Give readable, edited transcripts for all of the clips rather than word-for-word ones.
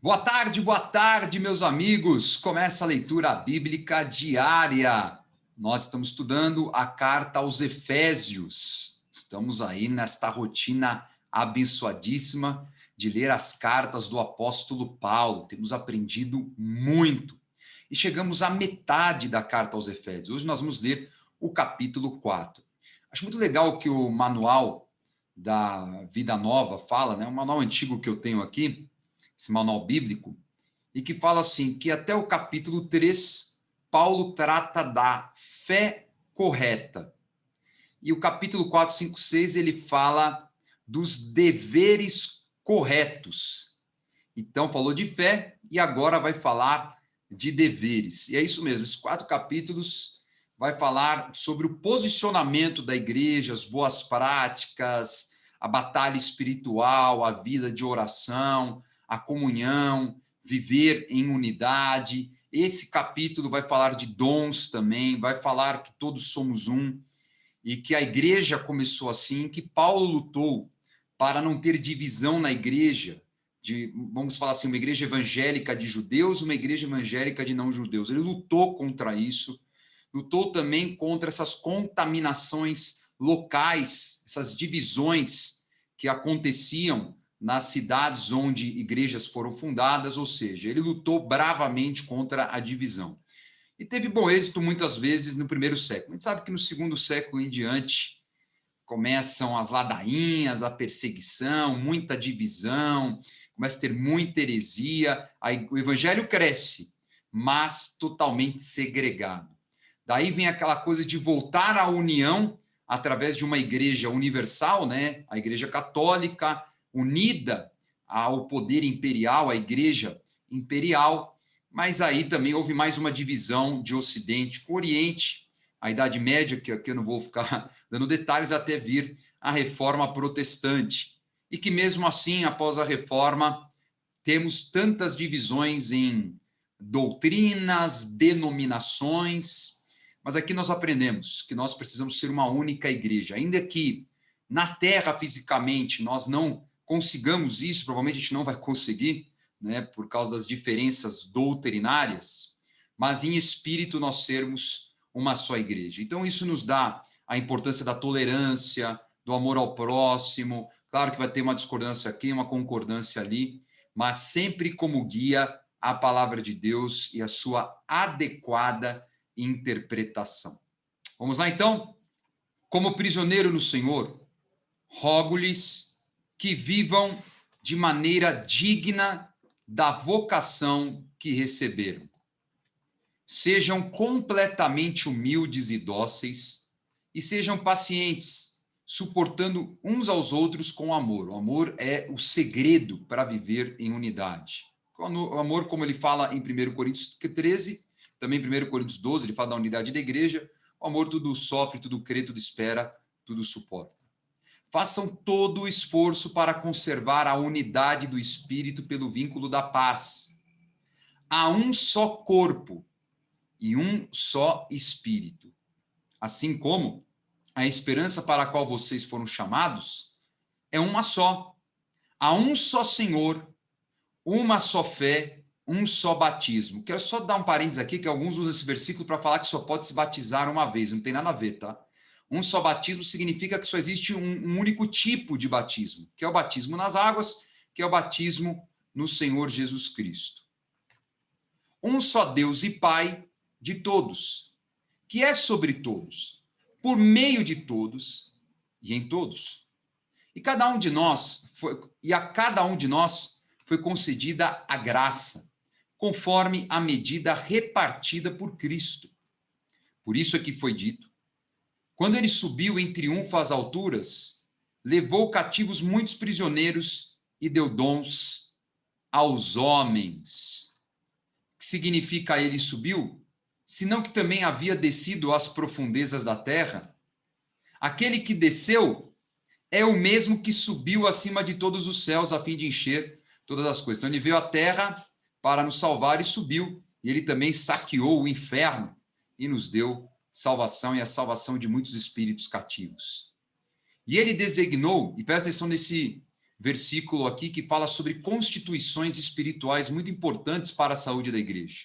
Boa tarde, meus amigos. Começa a leitura bíblica diária. Nós estamos estudando a carta aos Efésios. Estamos aí nesta rotina abençoadíssima de ler as cartas do apóstolo Paulo. Temos aprendido muito. E chegamos à metade da carta aos Efésios. Hoje nós vamos ler o capítulo 4. Acho muito legal que o manual da Vida Nova fala, né? Um manual antigo que eu tenho aqui, esse manual bíblico, e que fala assim, que até o capítulo 3, Paulo trata da fé correta. E o capítulo 4, 5, 6, ele fala dos deveres corretos. Então, falou de fé e agora vai falar de deveres. E é isso mesmo, esses 4 capítulos vai falar sobre o posicionamento da igreja, as boas práticas, a batalha espiritual, a vida de oração, a comunhão, viver em unidade. Esse capítulo vai falar de dons também, vai falar que todos somos um e que a igreja começou assim, que Paulo lutou para não ter divisão na igreja, vamos falar assim, uma igreja evangélica de judeus, uma igreja evangélica de não judeus. Ele lutou contra isso, lutou também contra essas contaminações locais, essas divisões que aconteciam nas cidades onde igrejas foram fundadas, ou seja, ele lutou bravamente contra a divisão. E teve bom êxito muitas vezes no primeiro século. A gente sabe que no segundo século em diante começam as ladainhas, a perseguição, muita divisão, começa a ter muita heresia, aí o evangelho cresce, mas totalmente segregado. Daí vem aquela coisa de voltar à união através de uma igreja universal, né? A igreja católica, unida ao poder imperial, a igreja imperial, mas aí também houve mais uma divisão de Ocidente com Oriente, a Idade Média, que aqui eu não vou ficar dando detalhes, até vir a Reforma Protestante. E que mesmo assim, após a Reforma, temos tantas divisões em doutrinas, denominações, mas aqui nós aprendemos que nós precisamos ser uma única igreja, ainda que na Terra, fisicamente, nós não consigamos isso, provavelmente a gente não vai conseguir, né, por causa das diferenças doutrinárias, mas em espírito nós sermos uma só igreja. Então isso nos dá a importância da tolerância, do amor ao próximo, claro que vai ter uma discordância aqui, uma concordância ali, mas sempre como guia a palavra de Deus e a sua adequada interpretação. Vamos lá então? Como prisioneiro no Senhor, rogo-lhes que vivam de maneira digna da vocação que receberam. Sejam completamente humildes e dóceis e sejam pacientes, suportando uns aos outros com amor. O amor é o segredo para viver em unidade. O amor, como ele fala em 1 Coríntios 13, também em 1 Coríntios 12, ele fala da unidade da igreja, o amor tudo sofre, tudo crê, tudo espera, tudo suporta. Façam todo o esforço para conservar a unidade do Espírito pelo vínculo da paz. Há um só corpo e um só Espírito. Assim como a esperança para a qual vocês foram chamados é uma só. Há um só Senhor, uma só fé, um só batismo. Quero só dar um parênteses aqui, que alguns usam esse versículo para falar que só pode se batizar uma vez. Não tem nada a ver, tá? Um só batismo significa que só existe um único tipo de batismo, que é o batismo nas águas, que é o batismo no Senhor Jesus Cristo. Um só Deus e Pai de todos, que é sobre todos, por meio de todos e em todos. E a cada um de nós foi concedida a graça, conforme a medida repartida por Cristo. Por isso é que foi dito: quando ele subiu em triunfo às alturas, levou cativos muitos prisioneiros e deu dons aos homens. O que significa ele subiu? Senão que também havia descido às profundezas da terra. Aquele que desceu é o mesmo que subiu acima de todos os céus a fim de encher todas as coisas. Então ele veio à terra para nos salvar e subiu, e ele também saqueou o inferno e nos deu salvação e a salvação de muitos espíritos cativos. E ele designou, e presta atenção nesse versículo aqui que fala sobre constituições espirituais muito importantes para a saúde da igreja.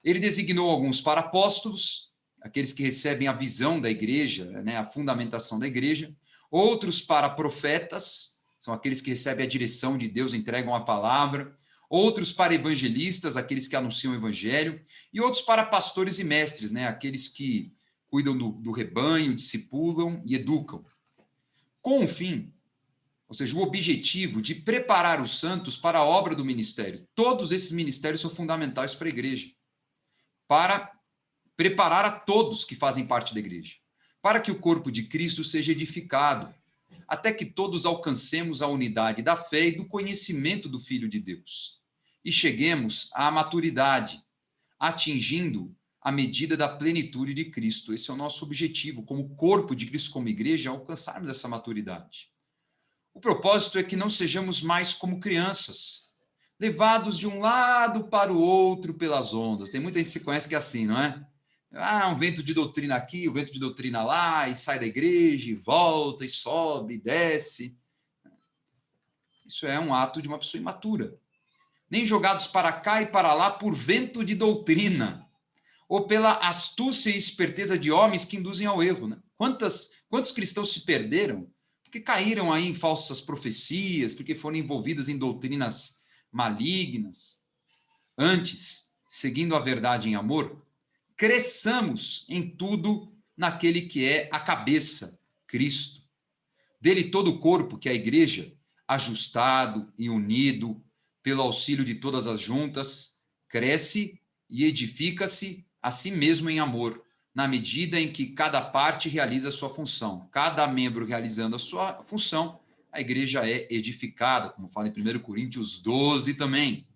Ele designou alguns para apóstolos, aqueles que recebem a visão da igreja, né, a fundamentação da igreja, outros para profetas, são aqueles que recebem a direção de Deus, entregam a palavra, outros para evangelistas, aqueles que anunciam o evangelho, e outros para pastores e mestres, né, aqueles que cuidam do rebanho, discipulam e educam. Com o fim, ou seja, o objetivo de preparar os santos para a obra do ministério. Todos esses ministérios são fundamentais para a igreja, para preparar a todos que fazem parte da igreja, para que o corpo de Cristo seja edificado, até que todos alcancemos a unidade da fé e do conhecimento do Filho de Deus, e cheguemos à maturidade, atingindo a medida da plenitude de Cristo. Esse é o nosso objetivo, como corpo de Cristo, como igreja, alcançarmos essa maturidade. O propósito é que não sejamos mais como crianças, levados de um lado para o outro pelas ondas. Tem muita gente que se conhece que é assim, não é? Um vento de doutrina aqui, um vento de doutrina lá, e sai da igreja, e volta, e sobe, e desce. Isso é um ato de uma pessoa imatura. Nem jogados para cá e para lá por vento de doutrina, ou pela astúcia e esperteza de homens que induzem ao erro, né? Quantos cristãos se perderam porque caíram aí em falsas profecias, porque foram envolvidos em doutrinas malignas? Antes, seguindo a verdade em amor, cresçamos em tudo naquele que é a cabeça, Cristo. Dele todo o corpo, que é a igreja, ajustado e unido pelo auxílio de todas as juntas, cresce e edifica-se a si mesmo em amor, na medida em que cada parte realiza a sua função. Cada membro realizando a sua função, a igreja é edificada, como fala em 1 Coríntios 12 também.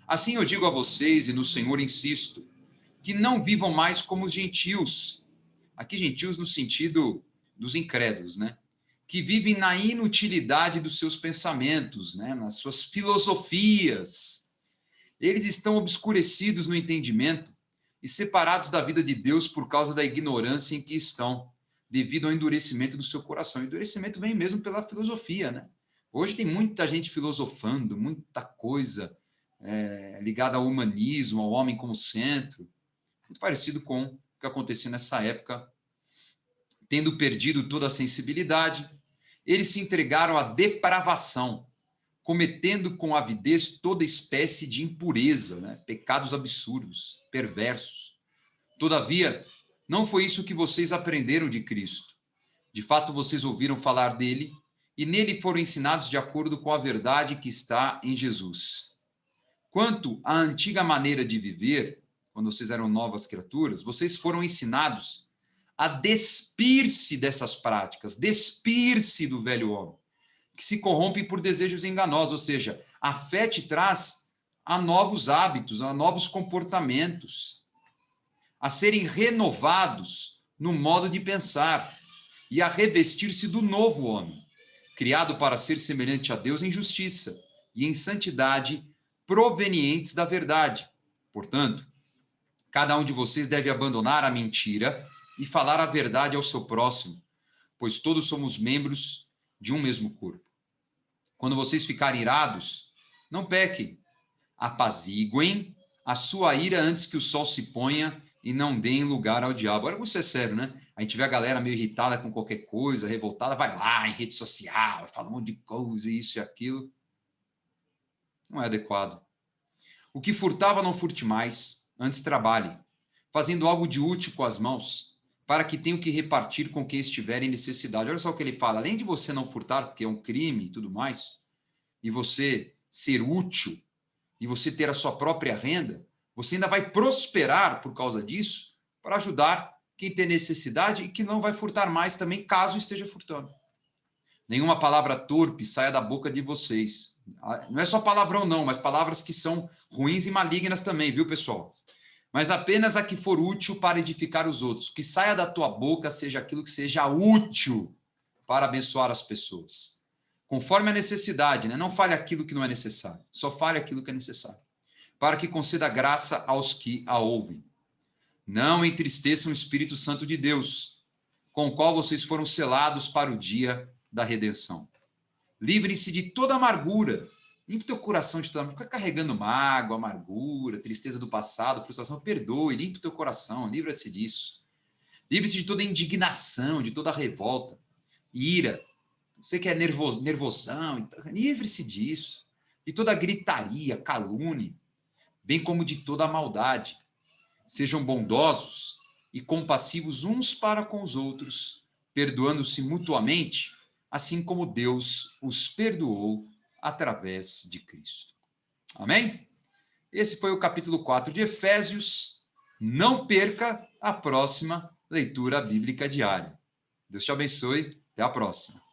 Assim eu digo a vocês, e no Senhor insisto, que não vivam mais como os gentios. Aqui gentios no sentido dos incrédulos, né? Que vivem na inutilidade dos seus pensamentos, né? Nas suas filosofias. Eles estão obscurecidos no entendimento e separados da vida de Deus por causa da ignorância em que estão, devido ao endurecimento do seu coração. O endurecimento vem mesmo pela filosofia, né? Hoje tem muita gente filosofando, muita coisa ligada ao humanismo, ao homem como centro, muito parecido com o que acontecia nessa época. Tendo perdido toda a sensibilidade, eles se entregaram à depravação, cometendo com avidez toda espécie de impureza, né? Pecados absurdos, perversos. Todavia, não foi isso que vocês aprenderam de Cristo. De fato, vocês ouviram falar dele e nele foram ensinados de acordo com a verdade que está em Jesus. Quanto à antiga maneira de viver, quando vocês eram novas criaturas, vocês foram ensinados a despir-se dessas práticas, despir-se do velho homem, que se corrompe por desejos enganosos, ou seja, a fé te traz a novos hábitos, a novos comportamentos, a serem renovados no modo de pensar e a revestir-se do novo homem, criado para ser semelhante a Deus em justiça e em santidade provenientes da verdade. Portanto, cada um de vocês deve abandonar a mentira e falar a verdade ao seu próximo, pois todos somos membros de um mesmo corpo. Quando vocês ficarem irados, não pequem, apaziguem a sua ira antes que o sol se ponha e não deem lugar ao diabo. Agora, isso é sério, né? A gente vê a galera meio irritada com qualquer coisa, revoltada, vai lá em rede social, fala um monte de coisa, isso e aquilo. Não é adequado. O que furtava, não furte mais, antes trabalhe, fazendo algo de útil com as mãos, para que tenha o que repartir com quem estiver em necessidade. Olha só o que ele fala, além de você não furtar, porque é um crime e tudo mais, e você ser útil, e você ter a sua própria renda, você ainda vai prosperar por causa disso, para ajudar quem tem necessidade e que não vai furtar mais também, caso esteja furtando. Nenhuma palavra torpe saia da boca de vocês. Não é só palavrão não, mas palavras que são ruins e malignas também, viu, pessoal? Mas apenas a que for útil para edificar os outros. Que saia da tua boca seja aquilo que seja útil para abençoar as pessoas. Conforme a necessidade, né? Não fale aquilo que não é necessário. Só fale aquilo que é necessário. Para que conceda graça aos que a ouvem. Não entristeçam o Espírito Santo de Deus, com o qual vocês foram selados para o dia da redenção. Livre-se de toda amargura. Limpe teu coração de toda amargura. Fica carregando mágoa, amargura, tristeza do passado, frustração. Perdoe, limpe teu coração, livra-se disso. Livre-se de toda indignação, de toda revolta, ira. Você que é nervosão, então, livre-se disso. De toda gritaria, calúnia, bem como de toda maldade. Sejam bondosos e compassivos uns para com os outros, perdoando-se mutuamente, assim como Deus os perdoou através de Cristo. Amém? Esse foi o capítulo 4 de Efésios. Não perca a próxima leitura bíblica diária. Deus te abençoe. Até a próxima.